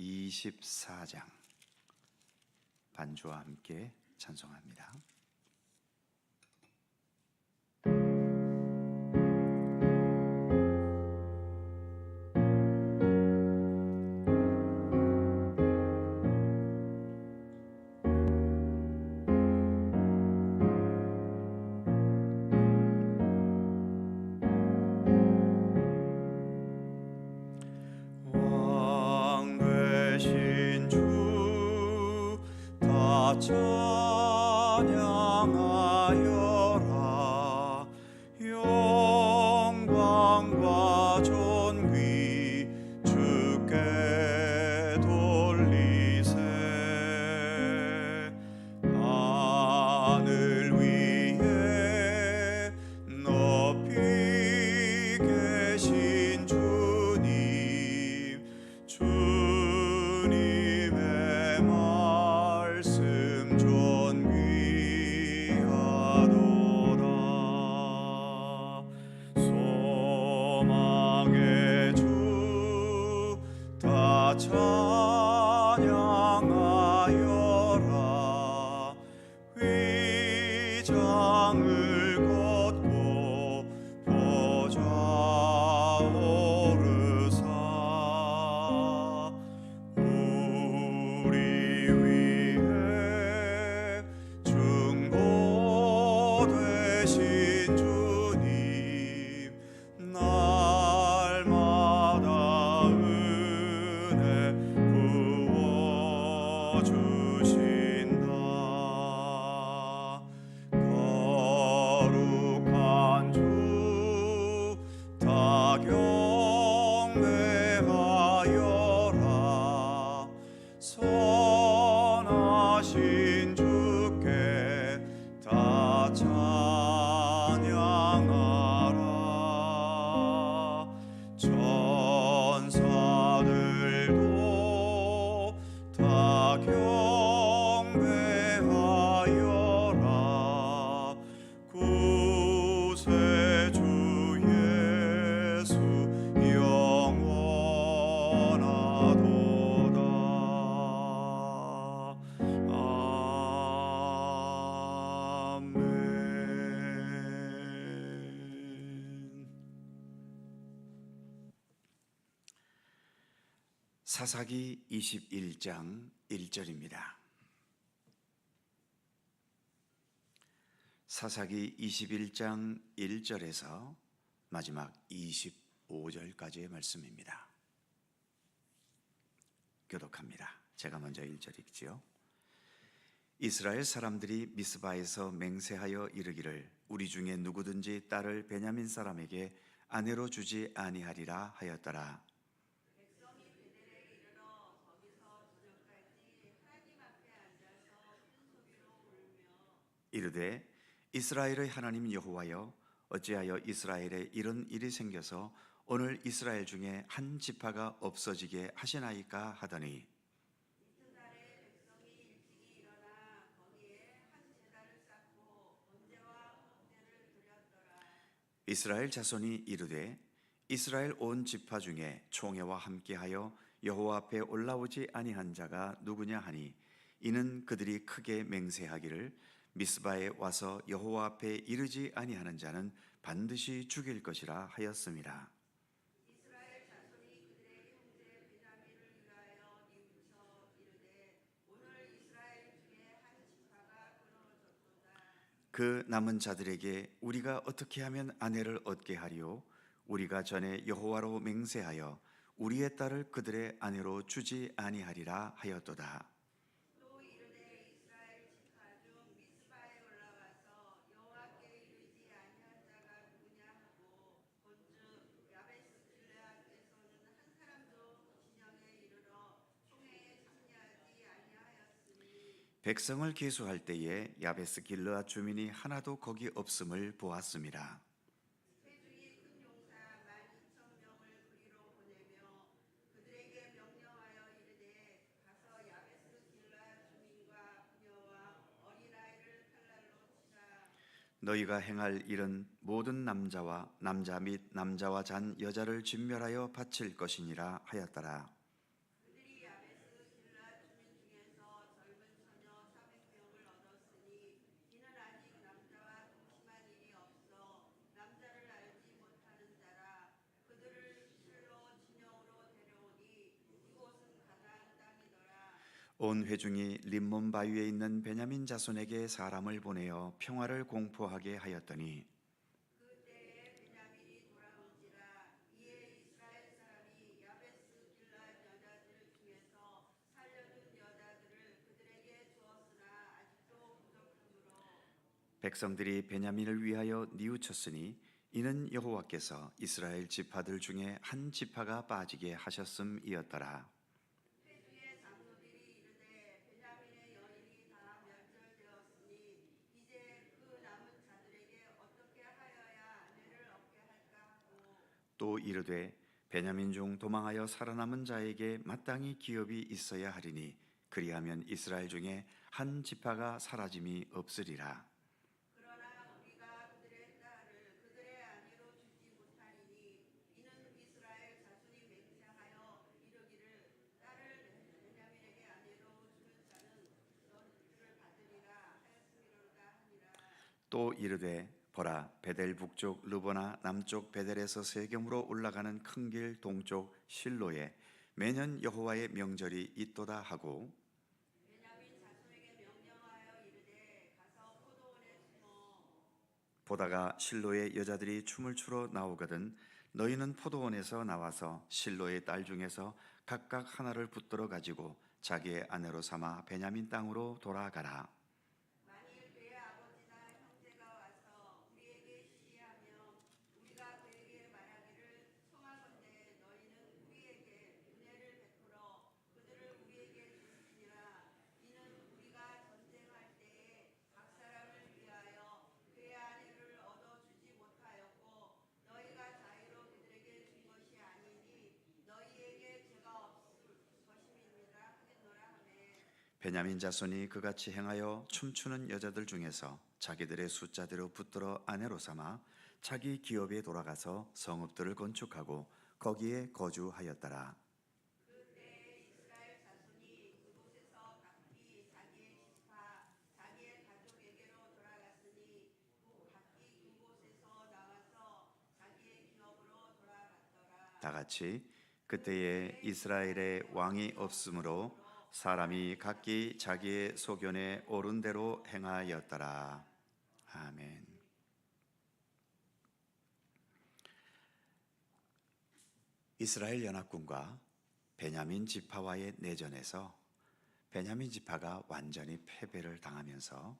24장 반주와 함께 찬송합니다. 찬양하여라. 영광과 존귀 주께 돌리세. 하늘 위에 높이 계신 주님, 주님의 말씀 존귀하도다. 소망의 주 다 찬양하여라. 위장을 걷고 보좌 오르사. 우리 위에 중보 되신 주님, 날마다 은혜 부어주신다. 거룩한 주 다 경배하여라. 선하신 주께 다 찬양하라. 천사들도 다 경배하여라. 구세주 예수 영원하도다. 아멘. 사사기 21장 1절입니다. 사사기 21장 1절에서 마지막 25절까지의 말씀입니다. 교독합니다. 제가 먼저 1절 읽지요. 이스라엘 사람들이 미스바에서 맹세하여 이르기를 우리 중에 누구든지 딸을 베냐민 사람에게 아내로 주지 아니하리라 하였더라. 이르되 이스라엘의 하나님 여호와여, 어찌하여 이스라엘에 이런 일이 생겨서 오늘 이스라엘 중에 한 지파가 없어지게 하시나이까 하더니, 이스라엘 자손이 이르되 이스라엘 온 지파 중에 총회와 함께하여 여호와 앞에 올라오지 아니한 자가 누구냐 하니, 이는 그들이 크게 맹세하기를 미스바에 와서 여호와 앞에 이르지 아니하는 자는 반드시 죽일 것이라 하였음이라. 이스라엘 자손이 그들의 형제 베냐민을 위하여 뉘우쳐 이르되 오늘 이스라엘 중에 한 지파가 끊어졌도다. 그 남은 자들에게 우리가 어떻게 하면 아내를 얻게 하리요? 우리가 전에 여호와로 맹세하여 우리의 딸을 그들의 아내로 주지 아니하리라 하였도다. 또 이르되 이스라엘 지파 중 미스바에 올라와서 여호와께 이르지 아니한 자가 누구냐 하고 본즉 야베스 길르앗에서는 한 사람도 진영에 이르러 총회에 참여하지 아니하였으니, 백성을 계수할 때에 야베스 길르앗 주민이 하나도 거기 없음을 보았음이라. 회중이 큰 용사 12,000명을 그리로 보내며 그들에게 명령하여 이르되 가서 야베스 길르앗 주민과 부녀와 어린아이를 칼날로 치라. 너희가 행할 일은 모든 남자와 남자 및 남자와 잔 여자를 진멸하여 바칠 것이니라 하였더라. 그들이 야베스 온 회중이 림몬 바위에 있는 베냐민 자손에게 사람을 보내어 평화를 공포하게 하였더니 그때에 베냐민이 돌아온지라. 이에 이스라엘 사람이 야베스 길앗 여자들 중에서 살려둔 여자들을 그들에게 주었으나 아직도 부족하므로 백성들이 베냐민을 위하여 뉘우쳤으니 이는 여호와께서 이스라엘 지파들 중에 한 지파가 빠지게 하셨음이었더라. 회중의 장로들이 이르되 베냐민의 여인이 다 멸절되었으니 이제 그 남은 자들에게 어떻게 하여야 아내를 얻게 할까 하고 또 이르되 베냐민 중 도망하여 살아남은 자에게 마땅히 기업이 있어야 하리니 그리하면 이스라엘 중에 한 지파가 사라짐이 없으리라. 그러나 우리가 그들의 딸을 그들의 아내로 주지 못하리니 이는 이스라엘 자손이 맹세하여 이르기를 딸을 베냐민에게 아내로 주는 자는 너를 받으리라 하였음이로다 하니라. 또 이르되 보라 베델 북쪽 르보나 남쪽 베델에서 세겜으로 올라가는 큰 길 동쪽 실로에 매년 여호와의 명절이 있도다 하고 베냐민 자손에게 명령하여 이르되 가서 포도원에 숨어 보다가 실로의 여자들이 춤을 추러 나오거든 너희는 포도원에서 나와서 실로의 딸 중에서 각각 하나를 붙들어 가지고 자기의 아내로 삼아 베냐민 땅으로 돌아가라. 만일 그의 아버지나 형제가 와서 우리에게 시기하며 우리가 그에게 말하기를 청하건대 너희는 우리에게 은혜를 베풀어 그들을 우리에게 줄지니라. 이는 우리가 전쟁할 때에 각 사람을 위하여 그의 아내를 얻어 주지 못하였고 너희가 자유로 그들에게 준 것이 아니니 너희에게 죄가 없을 것임이니라 하겠노라 하매 베냐민 자손이 그같이 행하여 춤추는 여자들 중에서 자기들의 숫자대로 붙들어 아내로 삼아 자기 기업에 돌아가서 성읍들을 건축하고 거기에 거주하였더라. 그때 이스라엘 자손이 그곳에서 각기 자기의 지파 자기의 가족에게로 돌아갔으니 각기 그곳에서 나와서 자기의 기업으로 돌아갔더라. 다 같이 그때에 이스라엘에 왕이 없으므로 사람이 각기 자기의 소견에 옳은 대로 행하였더라. 아멘. 이스라엘 연합군과 베냐민 지파와의 내전에서 베냐민 지파가 완전히 패배를 당하면서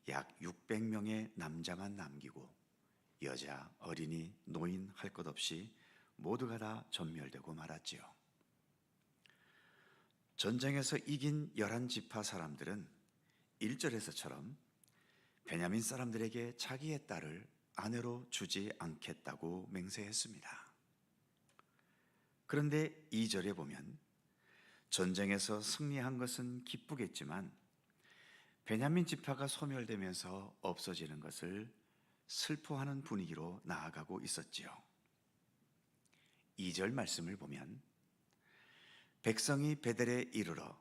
약 600명의 남자만 남기고 여자, 어린이, 노인 할 것 없이 모두가 다 전멸되고 말았지요. 전쟁에서 이긴 11지파 사람들은 1절에서처럼 베냐민 사람들에게 자기의 딸을 아내로 주지 않겠다고 맹세했습니다. 그런데 2절에 보면 전쟁에서 승리한 것은 기쁘겠지만 베냐민 지파가 소멸되면서 없어지는 것을 슬퍼하는 분위기로 나아가고 있었지요. 2절 말씀을 보면 백성이 베델에 이르러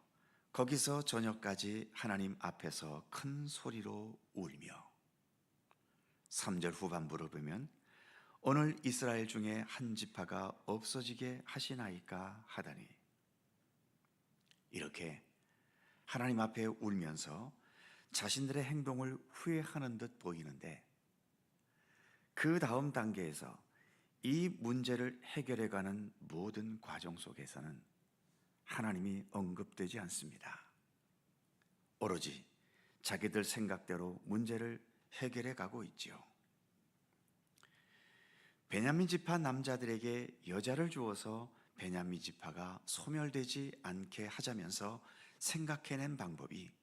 거기서 저녁까지 하나님 앞에서 큰 소리로 울며 3절 후반부를 보면 오늘 이스라엘 중에 한 지파가 없어지게 하시나이까 하다니 이렇게 하나님 앞에 울면서 자신들의 행동을 후회하는 듯 보이는데 그 다음 단계에서 이 문제를 해결해가는 모든 과정 속에서는 하나님이 언급되지 않습니다. 오로지 자기들 생각대로 문제를 해결해 가고 있지요. 베냐민 지파 남자들에게 여자를 주어서 베냐민 지파가 소멸되지 않게 하자면서 생각해낸 방법이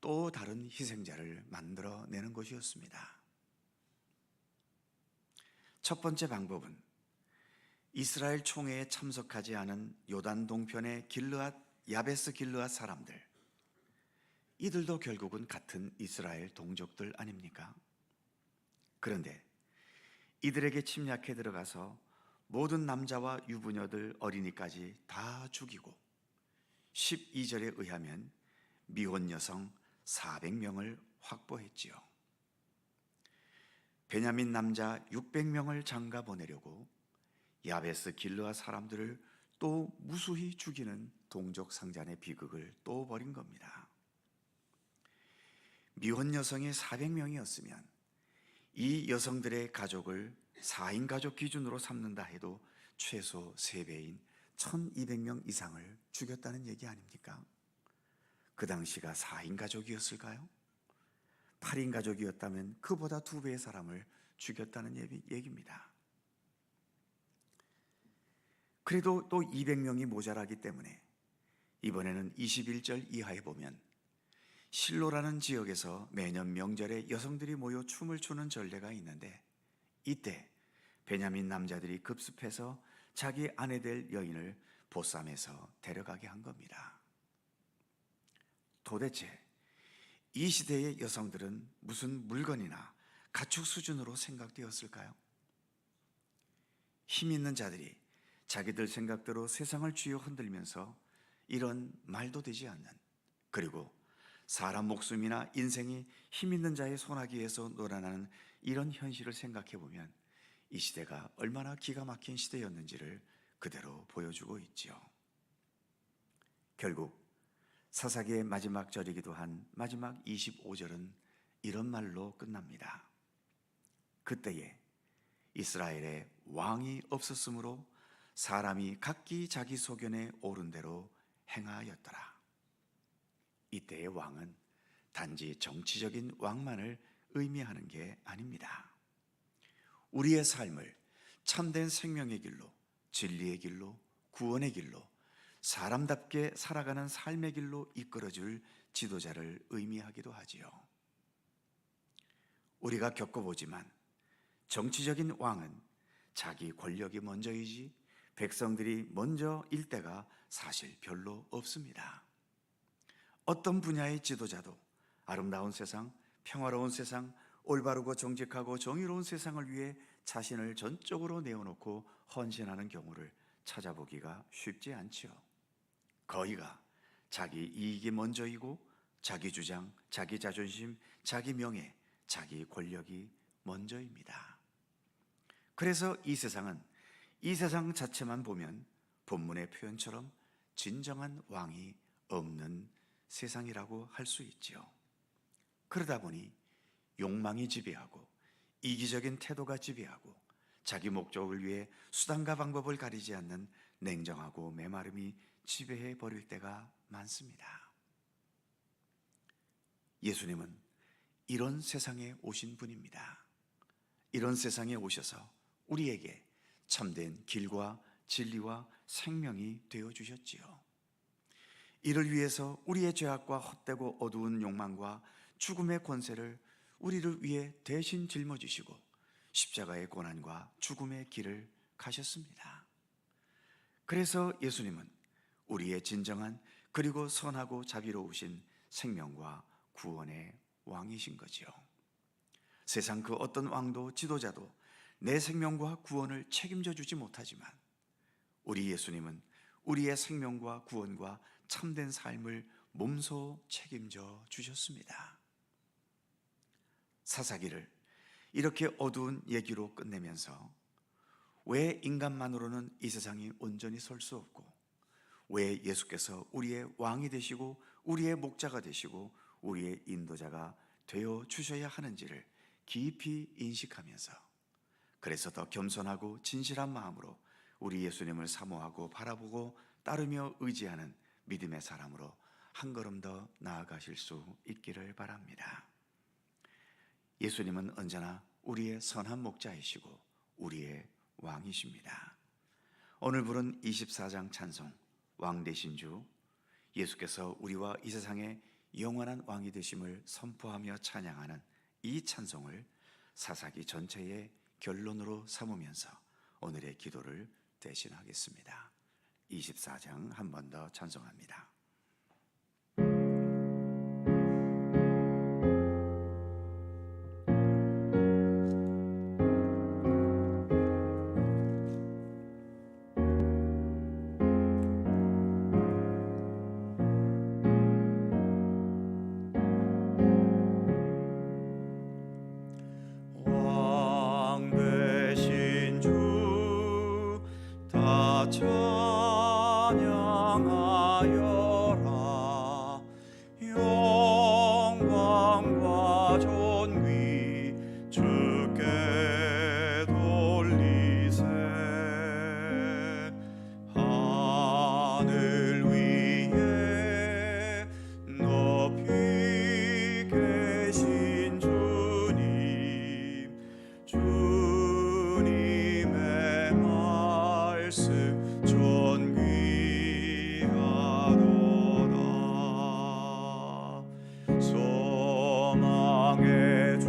또 다른 희생자를 만들어내는 것이었습니다. 첫 번째 방법은 이스라엘 총회에 참석하지 않은 요단 동편의 야베스 길르앗 사람들, 이들도 결국은 같은 이스라엘 동족들 아닙니까? 그런데 이들에게 침략해 들어가서 모든 남자와 유부녀들, 어린이까지 다 죽이고 12절에 의하면 미혼 여성 400명을 확보했지요. 베냐민 남자 600명을 장가 보내려고 야베스 길르앗 사람들을 또 무수히 죽이는 동족 상잔의 비극을 또 벌인 겁니다. 미혼 여성이 400명이었으면 이 여성들의 가족을 4인 가족 기준으로 삼는다 해도 최소 3배인 1200명 이상을 죽였다는 얘기 아닙니까? 그 당시가 4인 가족이었을까요? 8인 가족이었다면 그보다 2배의 사람을 죽였다는 얘기입니다. 그래도 또 200명이 모자라기 때문에 이번에는 21절 이하에 보면 실로라는 지역에서 매년 명절에 여성들이 모여 춤을 추는 전례가 있는데, 이때 베냐민 남자들이 급습해서 자기 아내 될 여인을 보쌈해서 데려가게 한 겁니다. 도대체 이 시대의 여성들은 무슨 물건이나 가축 수준으로 생각되었을까요? 힘 있는 자들이 자기들 생각대로 세상을 쥐어 흔들면서 이런 말도 되지 않는, 그리고 사람 목숨이나 인생이 힘 있는 자의 손아귀에서 놀아나는 이런 현실을 생각해 보면 이 시대가 얼마나 기가 막힌 시대였는지를 그대로 보여주고 있죠. 결국 사사기의 마지막 절이기도 한 마지막 25절은 이런 말로 끝납니다. 그때에 이스라엘에 왕이 없었으므로 사람이 각기 자기 소견에 오른 대로 행하였더라. 이때의 왕은 단지 정치적인 왕만을 의미하는 게 아닙니다. 우리의 삶을 참된 생명의 길로, 진리의 길로, 구원의 길로, 사람답게 살아가는 삶의 길로 이끌어줄 지도자를 의미하기도 하지요. 우리가 겪어보지만 정치적인 왕은 자기 권력이 먼저이지 백성들이 먼저일 때가 사실 별로 없습니다. 어떤 분야의 지도자도 아름다운 세상, 평화로운 세상, 올바르고 정직하고 정의로운 세상을 위해 자신을 전적으로 내어놓고 헌신하는 경우를 찾아보기가 쉽지 않지요. 거의가 자기 이익이 먼저이고 자기 주장, 자기 자존심, 자기 명예, 자기 권력이 먼저입니다. 그래서 이 세상은 이 세상 자체만 보면 본문의 표현처럼 진정한 왕이 없는 세상이라고 할 수 있지요. 그러다 보니 욕망이 지배하고 이기적인 태도가 지배하고 자기 목적을 위해 수단과 방법을 가리지 않는 냉정하고 메마름이 지배해 버릴 때가 많습니다. 예수님은 이런 세상에 오신 분입니다. 이런 세상에 오셔서 우리에게 참된 길과 진리와 생명이 되어 주셨지요. 이를 위해서 우리의 죄악과 헛되고 어두운 욕망과 죽음의 권세를 우리를 위해 대신 짊어지시고 십자가의 고난과 죽음의 길을 가셨습니다. 그래서 예수님은 우리의 진정한 그리고 선하고 자비로우신 생명과 구원의 왕이신 거지요. 세상 그 어떤 왕도 지도자도 내 생명과 구원을 책임져 주지 못하지만 우리 예수님은 우리의 생명과 구원과 참된 삶을 몸소 책임져 주셨습니다. 사사기를 이렇게 어두운 얘기로 끝내면서 왜 인간만으로는 이 세상이 온전히 설 수 없고 왜 예수께서 우리의 왕이 되시고 우리의 목자가 되시고 우리의 인도자가 되어 주셔야 하는지를 깊이 인식하면서, 그래서 더 겸손하고 진실한 마음으로 우리 예수님을 사모하고 바라보고 따르며 의지하는 믿음의 사람으로 한 걸음 더 나아가실 수 있기를 바랍니다. 예수님은 언제나 우리의 선한 목자이시고 우리의 왕이십니다. 오늘 부른 24장 찬송, 왕 되신 주, 예수께서 우리와 이 세상의 영원한 왕이 되심을 선포하며 찬양하는 이 찬송을 사사기 전체의 결론으로 삼으면서 오늘의 기도를 대신하겠습니다. 24장 한 번 더 찬송합니다. 왕 되신 주 다 찬양하여라. 영광과 존귀 주께 돌리세. 하늘 위에 높이 계신 주님, 주님의 말씀 존귀하도다. 소망의 주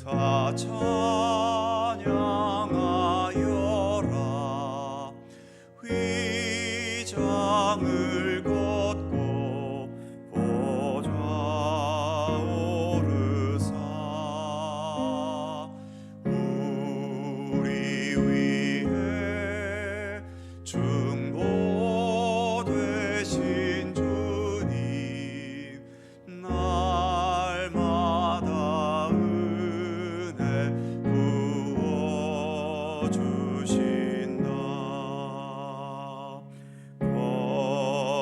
다 찬양하여라. 휘장을 걷고 보좌 오르사. 우리 위해 중보 되신 주님, 날마다 은혜 부어주신다.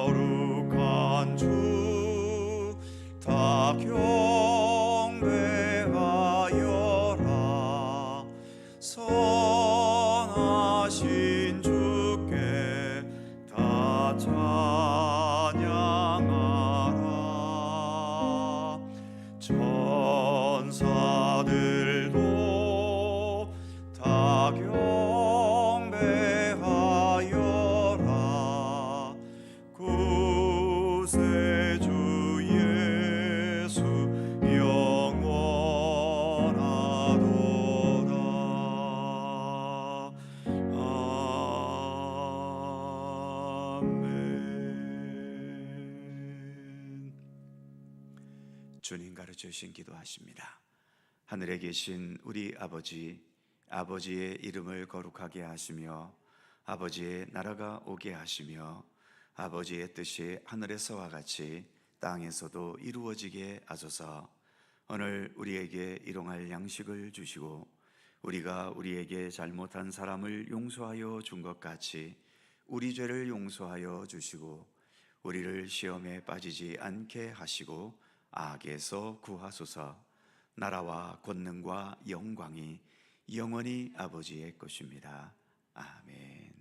거룩한 주 다 경배하여라. 선하신 주께 다 찬양하라. 천사들도 다 경배하여라. 구세주 예수 영원하도다. 아멘. 주님 가르쳐주신 기도하십니다. 하늘에 계신 우리 아버지, 아버지의 이름을 거룩하게 하시며 아버지의 나라가 오게 하시며 아버지의 뜻이 하늘에서와 같이 땅에서도 이루어지게 하소서. 오늘 우리에게 일용할 양식을 주시고 우리가 우리에게 잘못한 사람을 용서하여 준 것 같이 우리 죄를 용서하여 주시고 우리를 시험에 빠지지 않게 하시고 악에서 구하소서. 나라와 권능과 영광이 영원히 아버지의 것입니다. 아멘.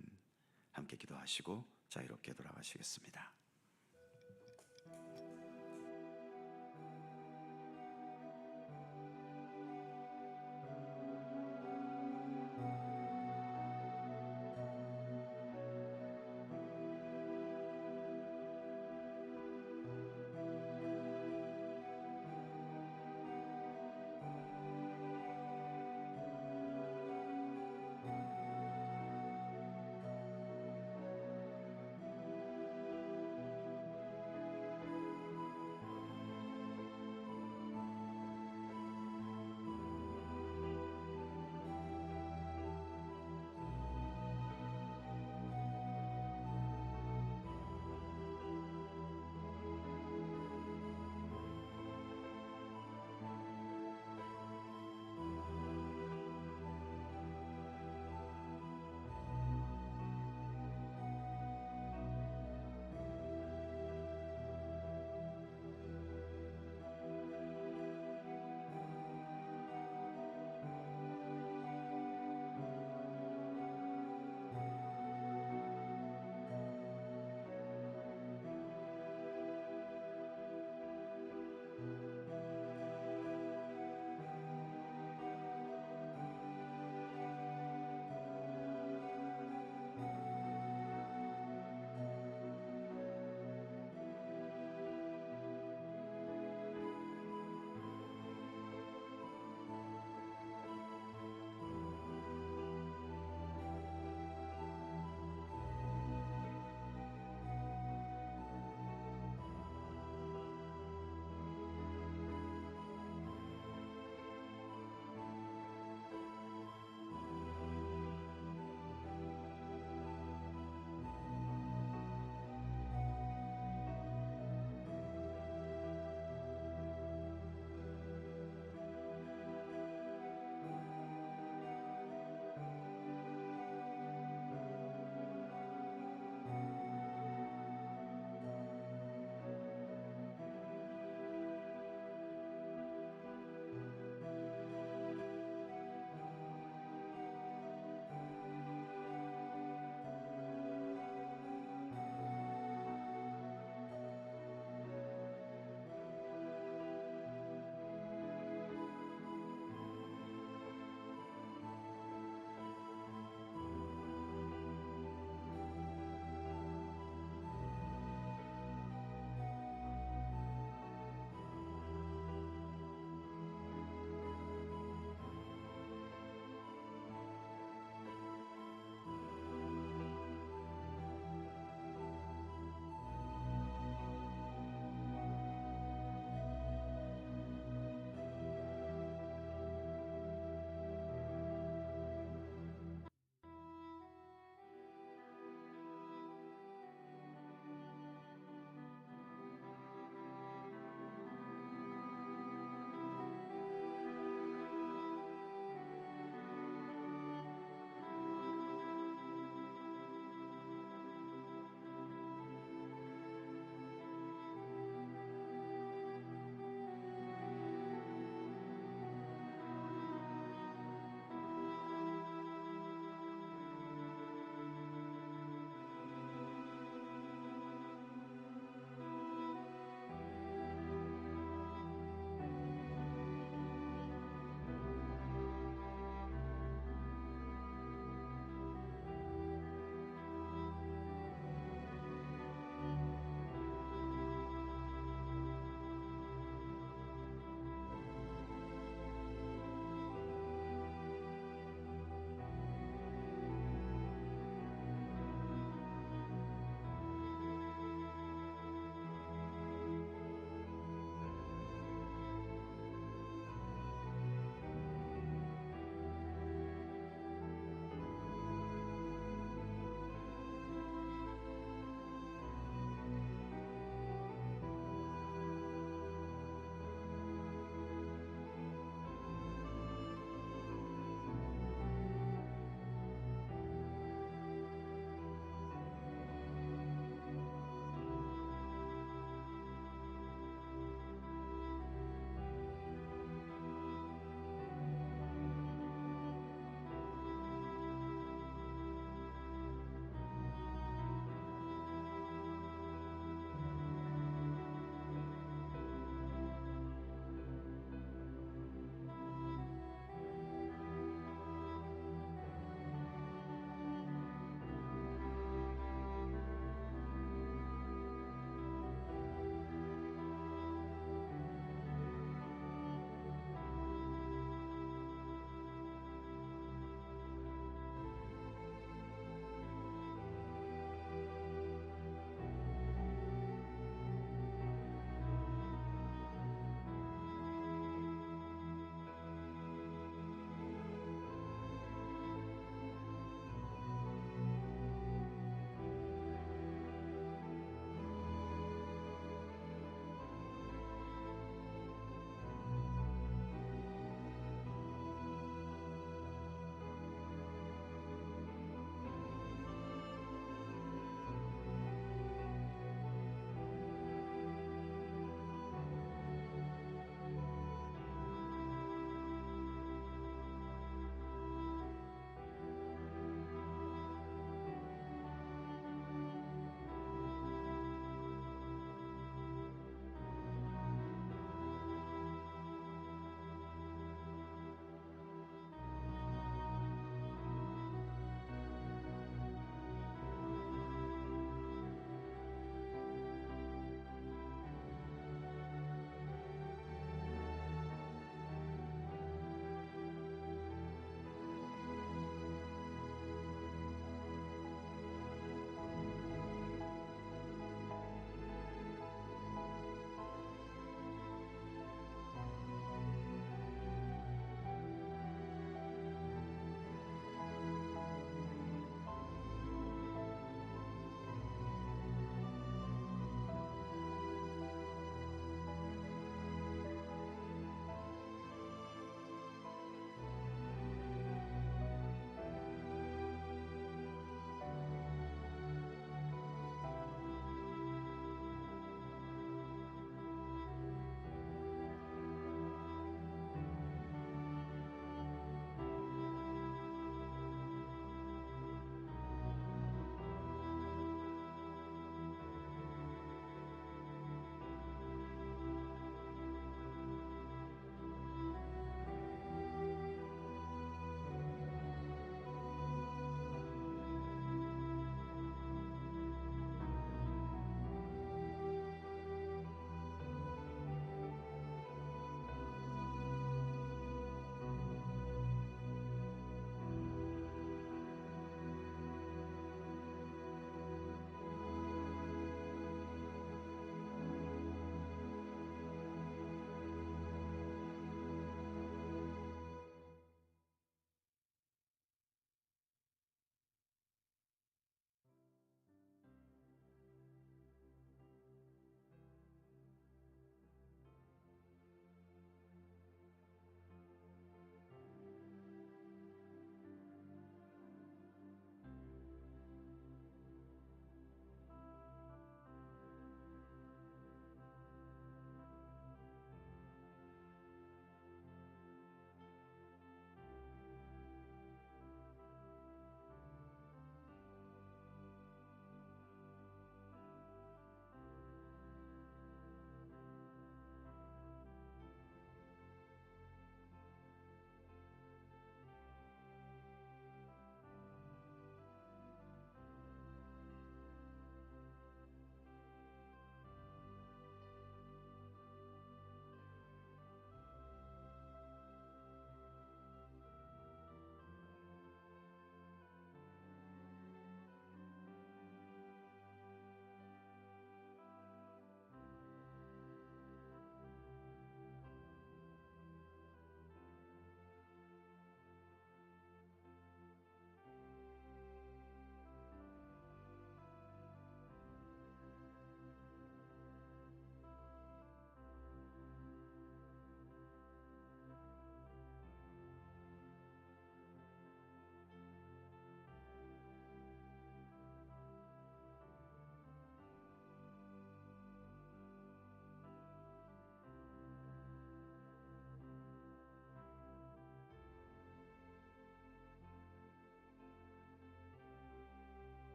함께 기도하시고 자유롭게 돌아가시겠습니다.